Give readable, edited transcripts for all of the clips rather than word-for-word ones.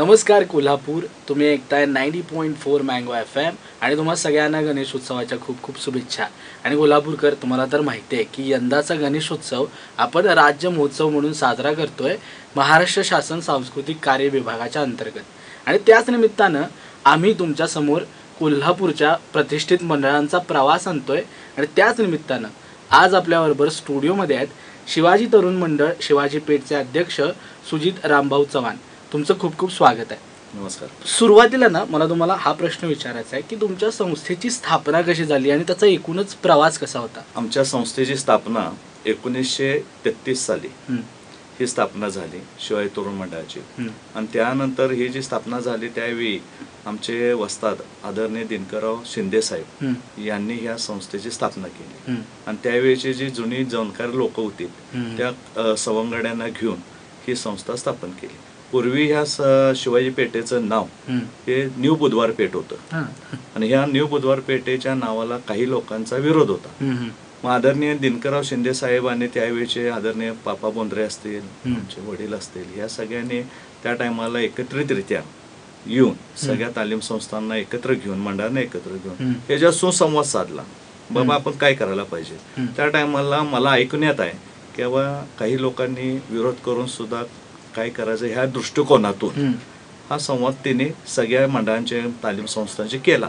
नमस्कार कोल्हापूर, तुम्ही ऐकताय 90.4 मँगो FM आणि तुम्हाला सगळ्यांना गणेशोत्सवाच्या खूप खूप शुभेच्छा. आणि कोल्हापूरकर, तुम्हाला तर माहिती आहे की यंदाचा गणेशोत्सव आपण राज्य महोत्सव म्हणून साजरा करतोय महाराष्ट्र शासन सांस्कृतिक कार्य विभागाच्या अंतर्गत. आणि त्याच निमित्तानं आम्ही तुमच्या समोर कोल्हापूरच्या प्रतिष्ठित मंडळांचा प्रवास आणतोय. आणि त्याच निमित्तानं आज आपल्याबरोबर स्टुडिओमध्ये आहेत शिवाजी तरुण मंडळ शिवाजी पेठचे अध्यक्ष सुजित रामभाऊ चव्हाण. तुमचं खूप खूप स्वागत आहे. नमस्कार. सुरुवातीला ना मला तुम्हाला हा प्रश्न विचारायचा आहे की तुमच्या संस्थेची स्थापना कशी झाली आणि त्याचा एकूणच प्रवास कसा होता. आमच्या संस्थेची स्थापना 1933 साली ही स्थापना झाली शिवाजी तरुण मंडळाची. आणि त्यानंतर ही जी स्थापना झाली त्यावेळी आमचे वस्ताद आदरणीय दिनकरराव शिंदे साहेब यांनी ह्या संस्थेची स्थापना केली. आणि त्यावेळीची जी जुनी जाणकार लोक होती त्या सवंगड्यांना घेऊन ही संस्था स्थापन केली. पूर्वी ह्या शिवाजी पेठेचं नाव हे न्यू बुधवार पेठ होतं. आणि ह्या न्यू बुधवार पेठेच्या नावाला काही लोकांचा विरोध होता. मग आदरणीय दिनकरराव शिंदे साहेब आणि त्यावेळेचे आदरणीय पापा बोंद्रे असतील, आमचे वडील असतील, या सगळ्यांनी त्या टायमाला एकत्रितरित्या येऊन सगळ्या तालीम संस्थांना एकत्र घेऊन मंडळांना एकत्र घेऊन याच्यात सुसंवाद साधला. बाबा आपण काय करायला पाहिजे. त्या टायमाला मला ऐकण्यात आहे की बाबा काही लोकांनी विरोध करून सुद्धा काय करायचं ह्या दृष्टिकोनातून हा संवाद तिने सगळ्या मंडळांच्या तालीम संस्थांशी केला.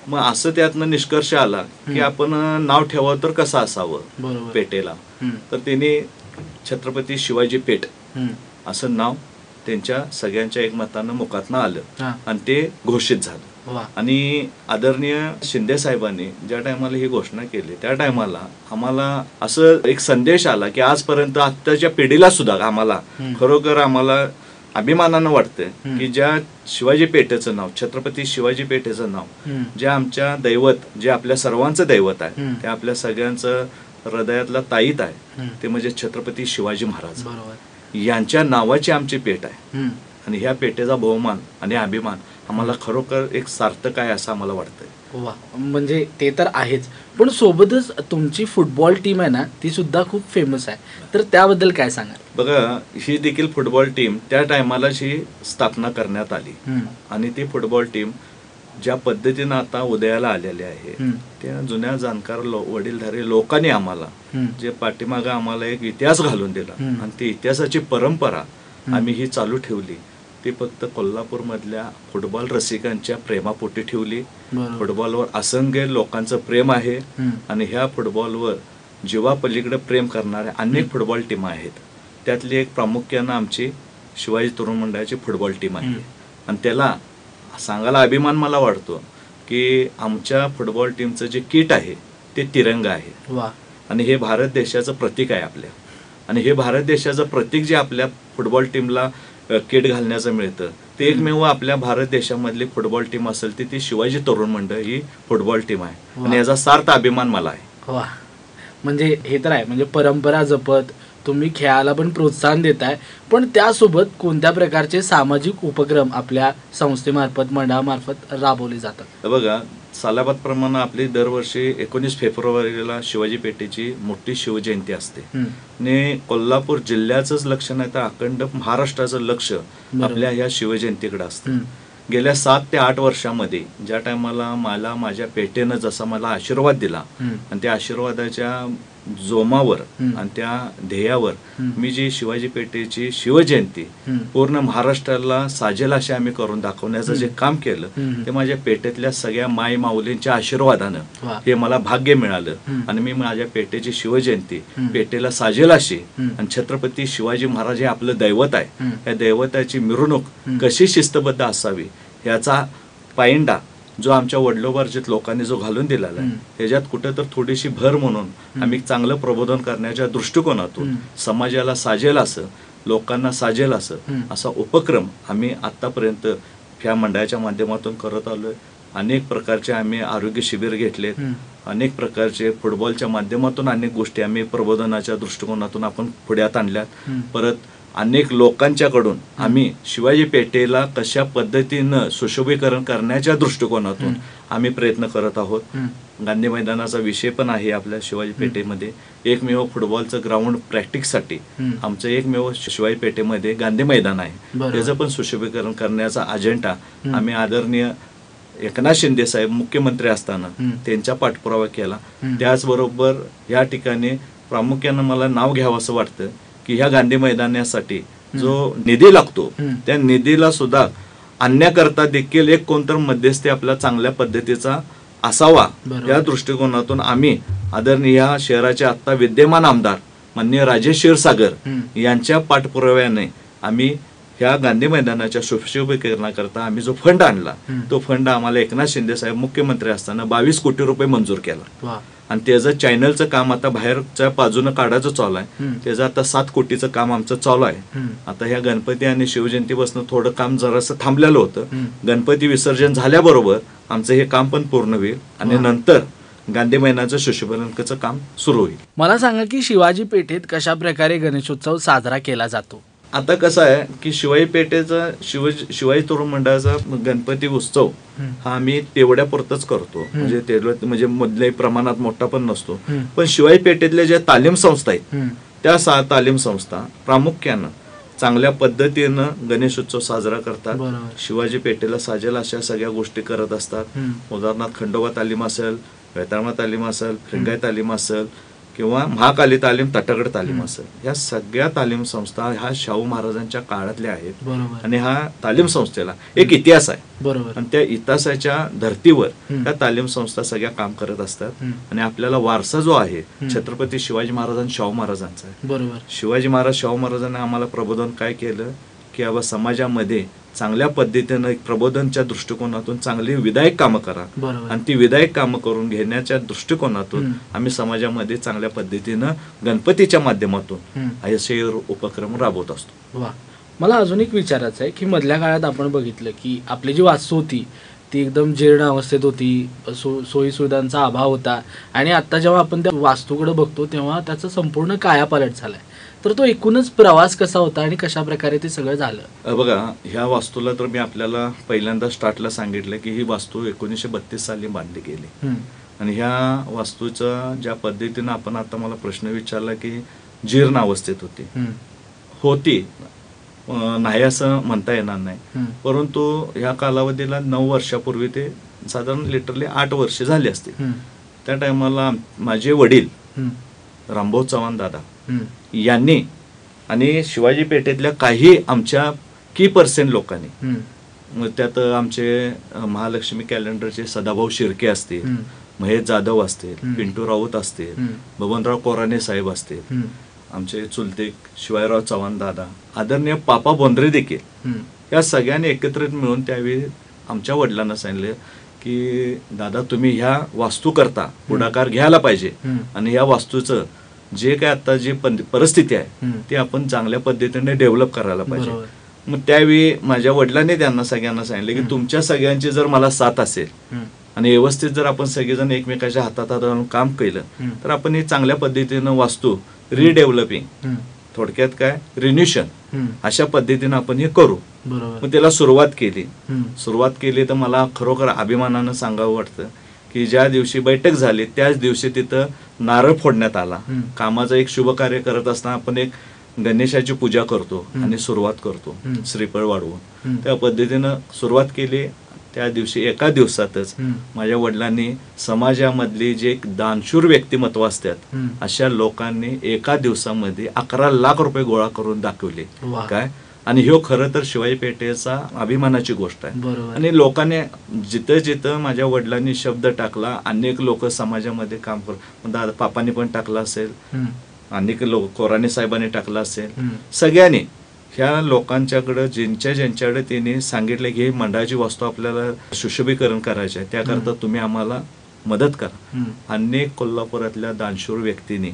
मग असं त्यातनं निष्कर्ष आला की आपण नाव ठेवावं तर कसं असावं पेठेला. तर तिने छत्रपती शिवाजी पेठ असं नाव त्यांच्या सगळ्यांच्या एकमतानं मुखातनं आलं आणि ते घोषित झालं. आणि आदरणीय शिंदे साहेबांनी ज्या टायमाला ही घोषणा केली त्या टायमाला आम्हाला असं एक संदेश आला की आजपर्यंत आत्ताच्या पिढीला सुद्धा आम्हाला खरोखर आम्हाला अभिमानानं वाटतं की ज्या शिवाजी पेठेचं नाव छत्रपती शिवाजी पेठेचं नाव जे आमच्या दैवत जे आपल्या सर्वांचं दैवत आहे ते आपल्या सगळ्यांचं हृदयातला ताईत आहे ते म्हणजे छत्रपती शिवाजी महाराज यांच्या नावाची आमची पेठ आहे. आणि ह्या पेठेचा बहुमान आणि अभिमान आम्हाला खरोखर एक सार्थक आहे असं आम्हाला वाटतंय. वा, म्हणजे ते तर आहेच, पण सोबतच तुमची फुटबॉल टीम आहे ना ती सुद्धा खूप फेमस आहे, तर त्याबद्दल काय सांगाल. बघा, ही देखील फुटबॉल टीम त्या टायमालाच ही स्थापना करण्यात आली. आणि ती फुटबॉल टीम ज्या पद्धतीनं आता उदयाला आलेली आहे त्या जुन्या जाणकार वडीलधारी लोकांनी आम्हाला जे पाठीमागं आम्हाला एक इतिहास घालून दिला आणि ती इतिहासाची परंपरा आम्ही ही चालू ठेवली. ती फक्त कोल्हापूर मधल्या फुटबॉल रसिकांच्या प्रेमापोटी ठेवली. फुटबॉलवर असंख्य लोकांचं प्रेम आहे आणि ह्या फुटबॉलवर जीवापलीकडे प्रेम करणाऱ्या अनेक फुटबॉल टीम आहेत. त्यातली एक प्रामुख्यानं आमची शिवाजी तरुण मंडळाची फुटबॉल टीम आहे. आणि त्याला सांगायला अभिमान मला वाटतो की आमच्या फुटबॉल टीमचं जे किट आहे ते तिरंगा आहे. आणि हे भारत देशाचं प्रतीक आहे आपल्या. आणि हे भारत देशाचं प्रतीक जे आपल्या फुटबॉल टीमला किट घालण्याचं मिळतं ते एकमेव आपल्या भारत देशामधली फुटबॉल टीम असेल ती शिवाजी तरुण मंडळ ही फुटबॉल टीम आहे. आणि याचा सार्थ अभिमान मला आहे. वा, म्हणजे हे तर आहे, म्हणजे परंपरा जपत तुम्ही खेळाला पण प्रोत्साहन देताय, पण त्यासोबत कोणत्या प्रकारचे सामाजिक उपक्रम आपल्या संस्थेमार्फत मंडळामार्फत राबवले जातात. बघा, सालाबाद प्रमाणे आपली दरवर्षी 19 फेब्रुवारीला शिवाजी पेठेची मोठी शिवजयंती असते. आणि कोल्हापूर जिल्ह्याचंच लक्ष नाही तर अखंड महाराष्ट्राचं लक्ष आपल्या ह्या शिवजयंतीकडे असतं. गेल्या 7 ते 8 वर्षामध्ये ज्या टायमाला मला माझ्या पेठेनं जसा मला आशीर्वाद दिला आणि त्या आशीर्वादाच्या जोमावर आणि त्या ध्येयावर मी जी शिवाजी पेठेची शिवजयंती पूर्ण महाराष्ट्राला साजेल अशी आम्ही करून दाखवण्याचं जे काम केलं ते माझ्या पेठेतल्या सगळ्या माई माऊलींच्या आशीर्वादानं हे मला भाग्य मिळालं. आणि मी माझ्या पेठेची शिवजयंती पेठेला साजेल अशी आणि छत्रपती शिवाजी महाराज हे आपलं दैवत आहे या दैवताची मिरवणूक कशी शिस्तबद्ध असावी याचा पायंडा जो आमच्या वडलोबार्जित लोकांनी जो घालून दिलेला आहे ह्याच्यात कुठं तर थोडीशी भर म्हणून आम्ही चांगलं प्रबोधन करण्याच्या दृष्टिकोनातून समाजाला साजेल असं लोकांना साजेल असं असा उपक्रम आम्ही आतापर्यंत ह्या मंडळाच्या माध्यमातून करत आलोय. अनेक प्रकारचे आम्ही आरोग्य शिबिर घेतलेत. अनेक प्रकारचे फुटबॉलच्या माध्यमातून अनेक गोष्टी आम्ही प्रबोधनाच्या दृष्टिकोनातून आपण पुढ्यात आणल्यात. परत अनेक लोकांच्याकडून आम्ही शिवाजी पेठेला कशा पद्धतीनं सुशोभीकरण करण्याच्या दृष्टिकोनातून आम्ही प्रयत्न करत आहोत. गांधी मैदानाचा विषय पण आहे आपल्या शिवाजी पेठेमध्ये. एकमेव फुटबॉलचं ग्राउंड प्रॅक्टिससाठी आमचं एकमेव शिवाजी पेठेमध्ये गांधी मैदान आहे. त्याचं पण सुशोभीकरण करण्याचा अजेंडा आम्ही आदरणीय एकनाथ शिंदे साहेब मुख्यमंत्री असताना त्यांचा पाठपुरावा केला. त्याचबरोबर या ठिकाणी प्रामुख्यानं मला नाव घ्यावं असं वाटतं की ह्या गांधी मैदानासाठी जो निधी लागतो त्या निधीला सुद्धा आणण्याकरता देखील एक कोणतर मध्यस्थी आपल्या चांगल्या पद्धतीचा असावा या दृष्टिकोनातून आम्ही आदरणीय या शहराचे आता विद्यमान आमदार माननीय राजेश क्षीरसागर यांच्या पाठपुराव्याने आम्ही ह्या गांधी मैदानाच्या सुशोभीकरणाकरता आम्ही जो फंड आणला तो फंड आम्हाला एकनाथ शिंदे साहेब मुख्यमंत्री असताना 22 कोटी रुपये मंजूर केला. आणि त्याचं चॅनलचं काम आता बाहेरच्या बाजूनं काढायचं चालू आहे. त्याचं आता 7 कोटीचं काम आमचं चालू आहे. आता ह्या गणपती आणि शिवजयंतीपासून थोडं काम जरासं थांबलेलं होतं. गणपती विसर्जन झाल्याबरोबर आमचं हे काम पण पूर्ण होईल आणि नंतर गांधी मैदानाचं सुशोभीकरणाचं काम सुरू होईल. मला सांगा की शिवाजी पेठेत कशा प्रकारे गणेशोत्सव साजरा केला जातो? आता कसं आहे की शिवाजी पेठेचा शिवाजी तरुण मंडळाचा गणपती उत्सव हा आम्ही तेवढ्या पुरतच करतो. म्हणजे मधल्या प्रमाणात मोठा पण नसतो. पण शिवाजी पेठेतल्या ज्या तालीम संस्था आहेत त्या 6 तालीम संस्था प्रामुख्यानं चांगल्या पद्धतीनं गणेशोत्सव साजरा करतात. शिवाजी पेठेला साजेल अशा सगळ्या गोष्टी करत असतात. उदाहरणार्थ खंडोबा तालीम असेल, वैतरणा तालीम असेल, फ्रिंगाई तालीम असेल किंवा महाकाली तालीम, तटगड तालीम असेल, ह्या सगळ्या तालीम संस्था ह्या शाहू महाराजांच्या काळातल्या आहेत. आणि हा तालीम संस्थेला एक इतिहास आहे. आणि त्या इतिहासाच्या धर्तीवर त्या तालीम संस्था सगळ्या काम करत असतात. आणि आपल्याला वारसा जो आहे छत्रपती शिवाजी महाराज आणि शाहू महाराजांचा आहे. शिवाजी महाराज शाहू महाराजांनी आम्हाला प्रबोधन काय केलं की बाबा समाजामध्ये चांगल्या पद्धतीनं एक प्रबोधनच्या दृष्टिकोनातून चांगली विधायक कामं करा. आणि ती विधायक कामं करून घेण्याच्या दृष्टिकोनातून आम्ही समाजामध्ये चांगल्या पद्धतीनं गणपतीच्या माध्यमातून असे उपक्रम राबवत असतो. मला अजून एक विचारायचं आहे की मधल्या काळात आपण बघितलं की आपली जी वास्तू होती ती एकदम जीर्ण अवस्थेत होती, सोयी सुविधांचा अभाव होता. आणि आता जेव्हा आपण त्या वास्तूकडे बघतो तेव्हा त्याचा संपूर्ण कायापालट झालाय. तर तो एकूणच प्रवास कसा होता आणि कशा प्रकारे ते सगळं झालं? बघा, ह्या वास्तूला तर मी आपल्याला पहिल्यांदा स्टार्टला सांगितलं की ही वास्तू 1932 साली बांधली गेली. आणि ह्या वास्तूचा ज्या पद्धतीनं आपण आता मला प्रश्न विचारला की जीर्ण अवस्थेत होती नाही असं म्हणता येणार नाही. परंतु ह्या कालावधीला 9 वर्षापूर्वी ते साधारण लिटरली 8 वर्ष झाली असतील. त्या टायमाला माझे वडील रामभाऊ चव्हाण दादा यांनी आणि शिवाजी पेठेतल्या काही आमच्या की पर्सेंट लोकांनी, त्यात आमचे महालक्ष्मी कॅलेंडरचे सदाभाऊ शिर्के असतील, महेश जाधव असतील, पिंटू राऊत असतील, बबनराव कोराणे साहेब असतील, आमचे चुलते शिवाजीराव चव्हाण दादा, आदरणीय पापा बोंद्रे देखील, या सगळ्यांनी एकत्रित मिळून त्यावेळी आमच्या वडिलांना सांगितलं की दादा तुम्ही ह्या वास्तू करता पुढाकार घ्यायला पाहिजे आणि ह्या वास्तूचं जे काय आता जी परिस्थिती आहे ती आपण चांगल्या पद्धतीने डेव्हलप करायला पाहिजे. मग त्यावेळी माझ्या वडिलांनी त्यांना सगळ्यांना सांगितलं की तुमच्या सगळ्यांची जर मला साथ असेल आणि व्यवस्थित जर आपण सगळेजण एकमेकाच्या हातात आणून काम केलं तर आपण ही चांगल्या पद्धतीनं वास्तू रिडेव्हलपिंग, थोडक्यात काय रिन्यूशन, अशा पद्धतीनं आपण हे करू. मग त्याला सुरुवात केली तर मला खरोखर अभिमानानं सांगावं वाटतं की ज्या दिवशी बैठक झाली त्याच दिवशी तिथं नारळ फोडण्यात आला. कामाचं एक शुभ कार्य करत असताना आपण एक गणेशाची पूजा करतो आणि सुरुवात करतो श्रीफळ वाढवून. त्या पद्धतीनं सुरुवात केली. त्या दिवशी एका दिवसातच माझ्या वडिलांनी समाजामधली जे दानशूर व्यक्तिमत्व असतात अशा लोकांनी एका दिवसामध्ये 11 लाख रुपये गोळा करून दाखवले. काय, आणि ह्यो खरं तर शिवाजी पेठेचा अभिमानाची गोष्ट आहे. आणि लोकांनी जिथं जिथं माझ्या वडिलांनी शब्द टाकला, अनेक लोक समाजामध्ये काम करत, दादा पापांनी पण टाकला असेल, अनेक लोक कोराणे साहेबांनी टाकला असेल, सगळ्यांनी ह्या लोकांच्याकडे ज्यांच्याकडे त्यांनी सांगितलं की ही मंडळाची वास्तू आपल्याला सुशोभीकरण करायची आहे त्याकरता तुम्ही आम्हाला मदत करा. अनेक कोल्हापुरातल्या दानशूर व्यक्तींनी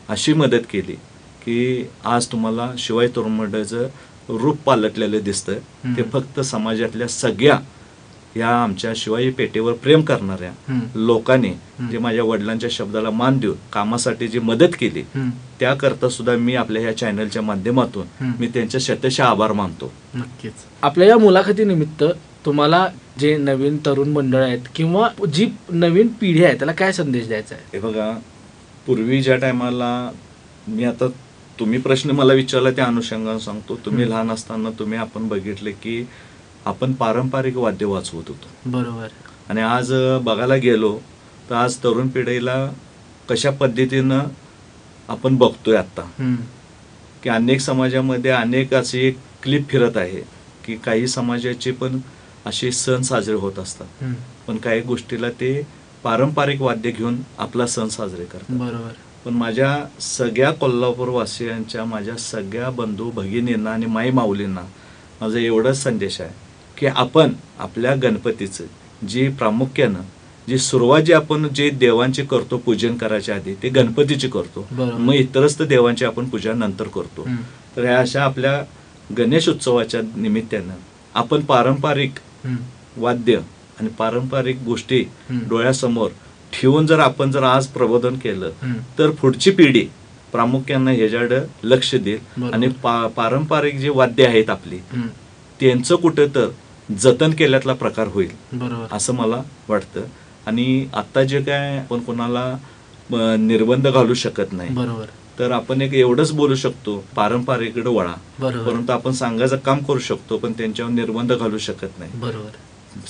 अशी मदत केली की आज तुम्हाला शिवाजी तरुण मंडळाचं रूप पालटलेलं दिसतं. ते फक्त समाजातल्या सगळ्या या आमच्या शिवाजी पेठेवर प्रेम करणाऱ्या लोकांनी जे माझ्या वडिलांच्या शब्दाला मान देऊन कामासाठी जी मदत केली त्याकरता सुद्धा मी आपल्या ह्या चॅनलच्या माध्यमातून मी त्यांचे शतशः आभार मानतो. नक्कीच. आपल्या या मुलाखतीनिमित्त तुम्हाला जे नवीन तरुण मंडळ आहेत किंवा जी नवीन पिढी आहे त्याला काय संदेश द्यायचा आहे? हे बघा, पूर्वी ज्या टायमाला मी आता तुम्ही प्रश्न मला विचारला त्या अनुषंगाने सांगतो. तुम्ही लहान असताना आपण बघितले की आपण पारंपरिक वाद्य वाजवत होतो. बरोबर. आणि आज बघायला गेलो तर आज तरुण पिढीला कशा पद्धतीनं आपण बघतोय आता की अनेक समाजामध्ये अनेक अशी क्लिप फिरत आहे की काही समाजाचे पण असे सण साजरे होत असतात, पण काही गोष्टीला ते पारंपरिक वाद्य घेऊन आपला सण साजरे करतात. बरोबर. पण माझ्या सगळ्या कोल्हापूरवासियांच्या, माझ्या सगळ्या बंधू भगिनींना आणि माई माऊलींना माझा एवढाच संदेश आहे की आपण आपल्या गणपतीचं जी प्रामुख्यानं जी सुरुवात जी आपण जे देवांची करतो पूजन करायच्या आधी ते गणपतीची करतो, मग इतरच तर देवांची आपण पूजा नंतर करतो. तर ह्या अशा आपल्या गणेश उत्सवाच्या निमित्तानं आपण पारंपरिक वाद्य आणि पारंपरिक गोष्टी डोळ्यासमोर ठेवून जर आज प्रबोधन केलं तर पुढची पिढी प्रामुख्यानं ह्याच्याकडे लक्ष देईल आणि पारंपरिक जे वाद्य आहेत आपली त्यांचं कुठं तर जतन केल्यातला प्रकार होईल असं मला वाटतं. आणि आता जे काय आपण कोणाला निर्बंध घालू शकत नाही, तर आपण एक एवढंच बोलू शकतो पारंपरिकडे वळा, परंतु आपण सांगायचं काम करू शकतो पण त्यांच्यावर निर्बंध घालू शकत नाही.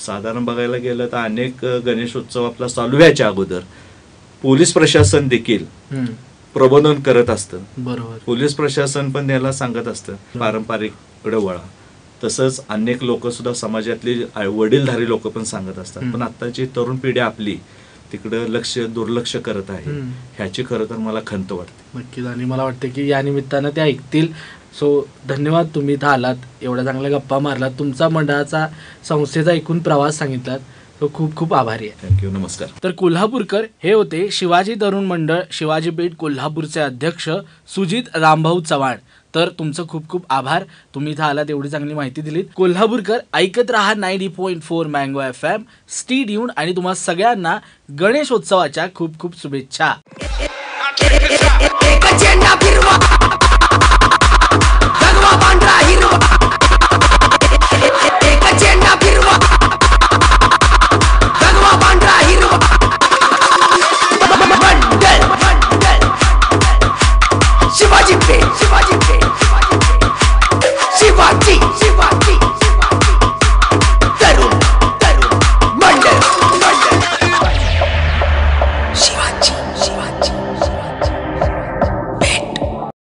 साधारण बघायला गेलं तर अनेक गणेशोत्सव आपला चालू व्हायच्या अगोदर पोलीस प्रशासन देखील प्रबोधन करत असतं. पोलीस प्रशासन पण त्याला सांगत असतं पारंपरिककडे वळा. तसंच अनेक लोक सुद्धा समाजातली वडीलधारी लोक पण सांगत असतात. पण आताची तरुण पिढी आपली तिकडे दुर्लक्ष करत आहे, ह्याची खरं तर मला खंत वाटते. नक्कीच. आणि मला वाटतं की या निमित्तानं ते ऐकतील. सो धन्यवाद, तुम्ही इथं आलात, एवढ्या चांगल्या गप्पा मारलात, तुमचा मंडळाचा संस्थेचा एकूण प्रवास सांगितलात, तो खूप खूप आभारी आहे. थँक्यू. नमस्कार. तर कोल्हापूरकर हे होते शिवाजी तरुण मंडळ शिवाजी पेठ कोल्हापूरचे अध्यक्ष सुजित रामभाऊ चव्हाण. तर तुमचं खूप खूप आभार, तुम्ही इथं आलात, एवढी चांगली माहिती दिलीत. कोल्हापूरकर ऐकत रहा 90.4 मँगो FM. स्टे ट्यून्ड आणि तुम्हा सगळ्यांना गणेशोत्सवाच्या खूप खूप शुभेच्छा.